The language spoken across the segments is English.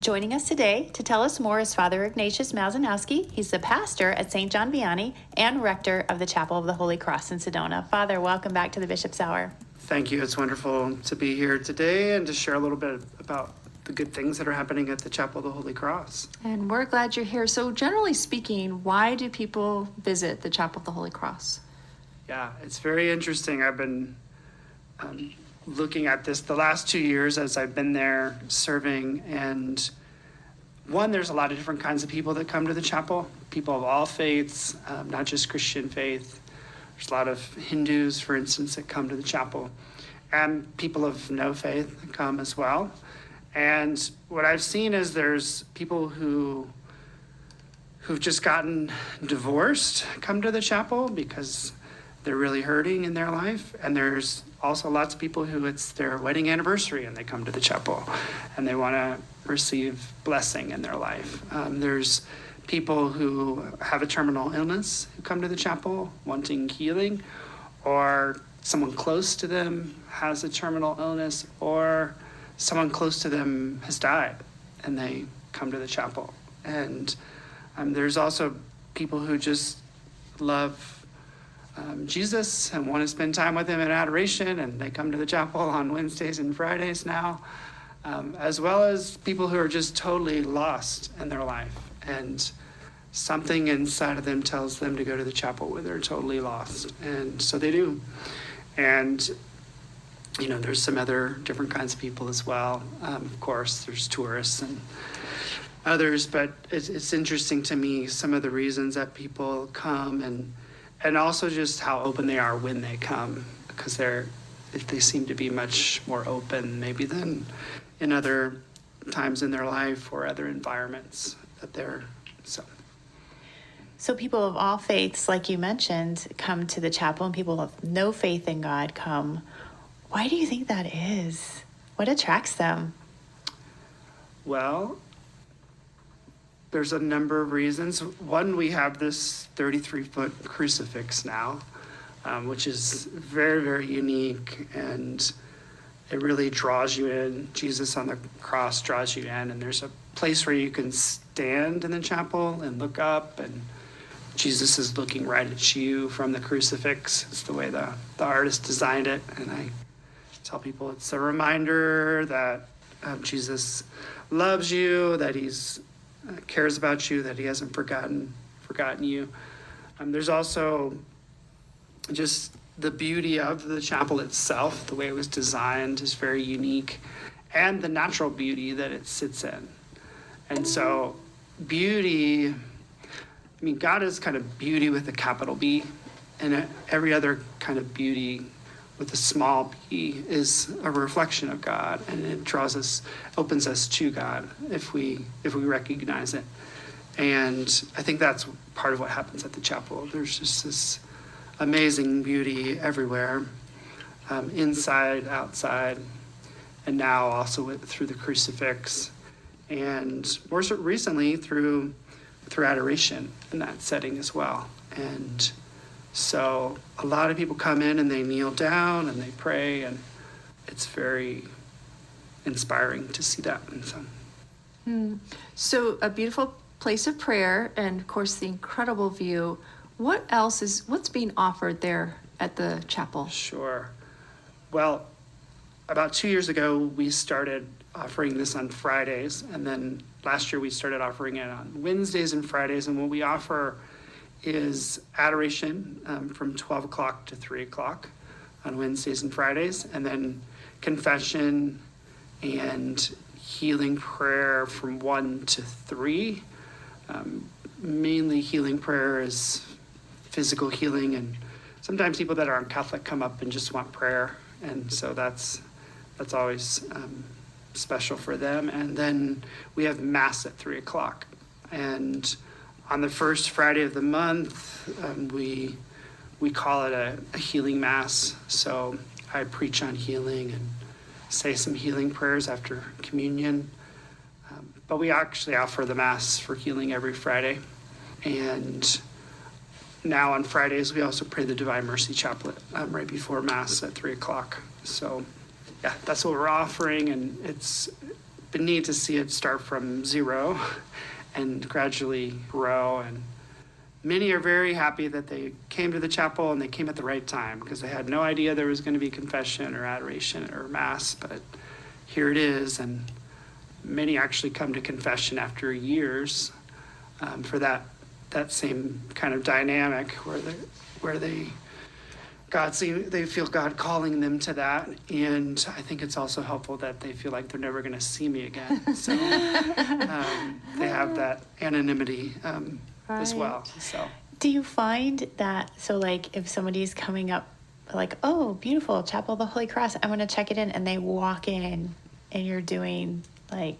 Joining us today to tell us more is Father Ignatius Mazanowski. He's the pastor at St. John Vianney and rector of the Chapel of the Holy Cross in Sedona. Father, welcome back to the Bishop's Hour. Thank you. It's wonderful to be here today and to share a little bit about the good things that are happening at the Chapel of the Holy Cross. And we're glad you're here. So generally speaking, why do people visit the Chapel of the Holy Cross? Yeah, it's very interesting. I've been looking at this the last 2 years as I've been there serving. And one, there's a lot of different kinds of people that come to the chapel, people of all faiths, not just Christian faith. There's a lot of Hindus, for instance, that come to the chapel, and people of no faith that come as well. And what I've seen is there's people who've just gotten divorced come to the chapel because they're really hurting in their life. And there's also lots of people who it's their wedding anniversary and they come to the chapel and they want to receive blessing in their life. There's people who have a terminal illness who come to the chapel wanting healing, or someone close to them has a terminal illness, or someone close to them has died and they come to the chapel. And there's also people who just love Jesus and want to spend time with him in adoration, and they come to the chapel on Wednesdays and Fridays now, as well as people who are just totally lost in their life, and something inside of them tells them to go to the chapel when they're totally lost, and so they do. And there's some other different kinds of people as well. Of course, there's tourists and others, but it's interesting to me some of the reasons that people come, and also just how open they are when they come, because they seem to be much more open maybe than in other times in their life or other environments that they're So people of all faiths, like you mentioned, come to the chapel, and people of no faith in God come. Why do you think that is? What attracts them? Well, there's a number of reasons. One, we have this 33-foot crucifix now, which is very, very unique, and it really draws you in. Jesus on the cross draws you in, and there's a place where you can stand in the chapel and look up, and Jesus is looking right at you from the crucifix. It's the way the artist designed it, and I tell people it's a reminder that Jesus loves you, that he's cares about you, that he hasn't forgotten you. There's also just the beauty of the chapel itself. The way it was designed is very unique, and the natural beauty that it sits in. And so beauty, God is kind of beauty with a capital B, and every other kind of beauty with a small b is a reflection of God, and it opens us to God if we recognize it. And I think that's part of what happens at the chapel. There's just this amazing beauty everywhere, inside, outside, and now also through the crucifix, and more so recently through adoration in that setting as well. And so a lot of people come in and they kneel down and they pray, and it's very inspiring to see that. And So a beautiful place of prayer, and of course the incredible view. What's being offered there at the chapel? Sure. Well, about 2 years ago, we started offering this on Fridays, and then last year we started offering it on Wednesdays and Fridays. And what we offer is adoration from 12 o'clock to 3 o'clock on Wednesdays and Fridays, and then confession and healing prayer from 1 to 3. Mainly healing prayer is physical healing, and sometimes people that aren't Catholic come up and just want prayer, and so that's always special for them. And then we have Mass at 3 o'clock, and on the first Friday of the month, we call it a healing Mass. So I preach on healing and say some healing prayers after communion. But we actually offer the Mass for healing every Friday. And now on Fridays, we also pray the Divine Mercy Chaplet right before Mass at 3 o'clock. So yeah, that's what we're offering, and it's been neat to see it start from zero and gradually grow. And many are very happy that they came to the chapel and they came at the right time, because they had no idea there was going to be confession or adoration or mass, but here it is. And many actually come to confession after years for that same kind of dynamic where they feel God calling them to that. And I think it's also helpful that they feel like they're never going to see me again. So they have that anonymity as well. So Do you find that, so like if somebody's coming up like, oh, beautiful, Chapel of the Holy Cross, I'm going to check it in, and they walk in and you're doing like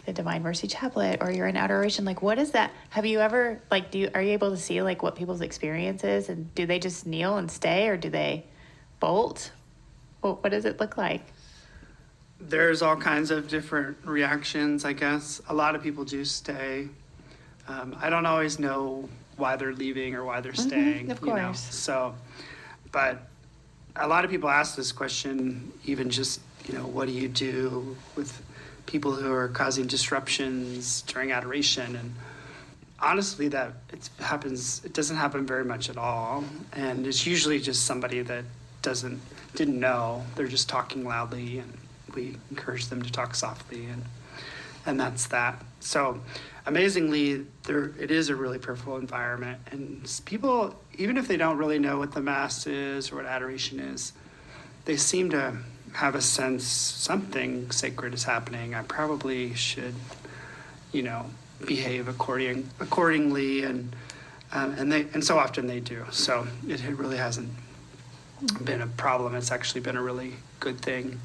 the Divine Mercy Chaplet or you're in adoration, like what is that? Have you ever, like, are you able to see like what people's experience is, and do they just kneel and stay, or do they bolt? What does it look like? there's all kinds of different reactions, I guess. A lot of people do stay. I don't always know why they're leaving or why they're staying. Of you know? course. So, but a lot of people ask this question, even just, what do you do with people who are causing disruptions during adoration? And honestly, it doesn't happen very much at all. And it's usually just somebody that didn't know. They're just talking loudly, and we encourage them to talk softly, and that's that. So amazingly, it is a really prayerful environment, and people, even if they don't really know what the Mass is or what adoration is, they seem to have a sense something sacred is happening. I probably should, behave accordingly, and so often they do. So it really hasn't been a problem. It's actually been a really good thing,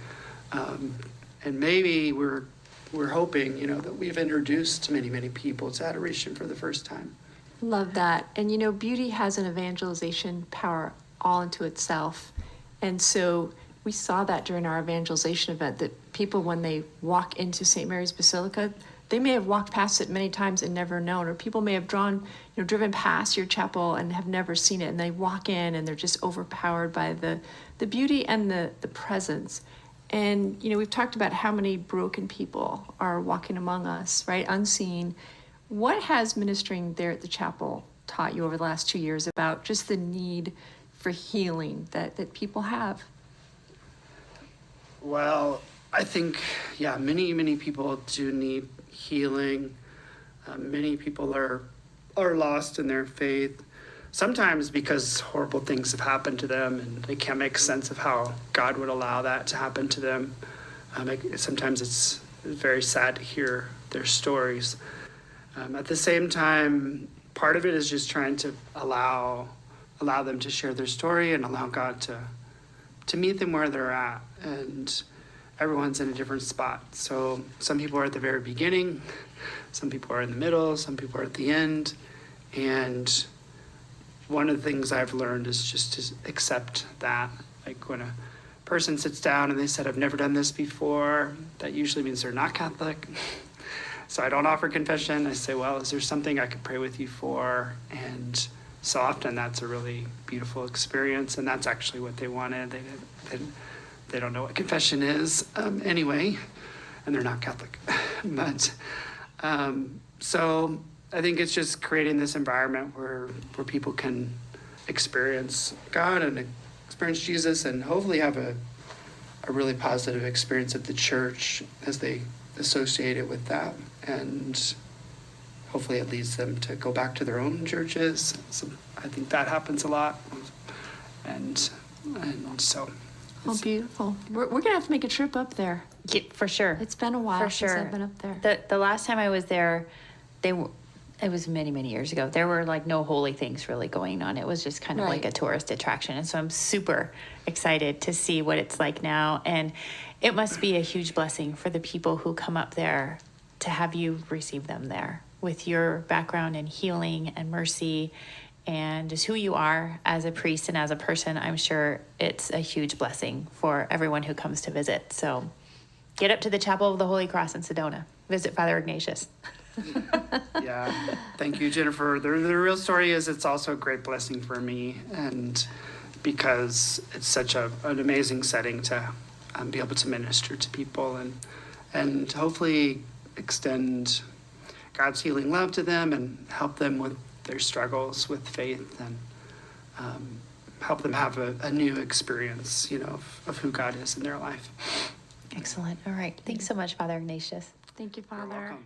and maybe we're hoping, that we've introduced many people to adoration for the first time. Love that. And beauty has an evangelization power all into itself. And so we saw that during our evangelization event, that people, when they walk into St. Mary's Basilica, they may have walked past it many times and never known, or people may have driven past your chapel and have never seen it, and they walk in and they're just overpowered by the beauty and the presence. And, we've talked about how many broken people are walking among us, right? Unseen. What has ministering there at the chapel taught you over the last 2 years about just the need for healing that people have? Well, I think, many people do need healing. Many people are lost in their faith. Sometimes because horrible things have happened to them and they can't make sense of how God would allow that to happen to them. Sometimes it's very sad to hear their stories. At the same time, part of it is just trying to allow them to share their story and allow God to meet them where they're at. And everyone's in a different spot. So some people are at the very beginning, some people are in the middle, some people are at the end. And one of the things I've learned is just to accept that. Like when a person sits down and they said, I've never done this before, that usually means they're not Catholic. So I don't offer confession. I say, well, is there something I could pray with you for? And so often that's a really beautiful experience, and that's actually what they wanted. They don't know what confession is anyway, and they're not Catholic. But so I think it's just creating this environment where people can experience God and experience Jesus, and hopefully have a really positive experience at the church as they associate it with that. And hopefully it leads them to go back to their own churches. So I think that happens a lot. And so. Oh, beautiful. We're going to have to make a trip up there. Yeah, for sure. It's been a while For since sure. I've been up there. The last time I was there, it was many years ago. There were like no holy things really going on. It was just kind of like a tourist attraction. And so I'm super excited to see what it's like now. And it must be a huge blessing for the people who come up there to have you receive them there with your background in healing and mercy and just who you are as a priest and as a person. I'm sure it's a huge blessing for everyone who comes to visit. So get up to the Chapel of the Holy Cross in Sedona. Visit Father Ignatius. Yeah, thank you, Jennifer. The real story is it's also a great blessing for me, and because it's such an amazing setting to be able to minister to people and hopefully extend God's healing love to them and help them with their struggles with faith, and help them have a new experience, of who God is in their life. Excellent. All right. Thanks so much, Father Ignatius. Thank you, You're Father. welcome.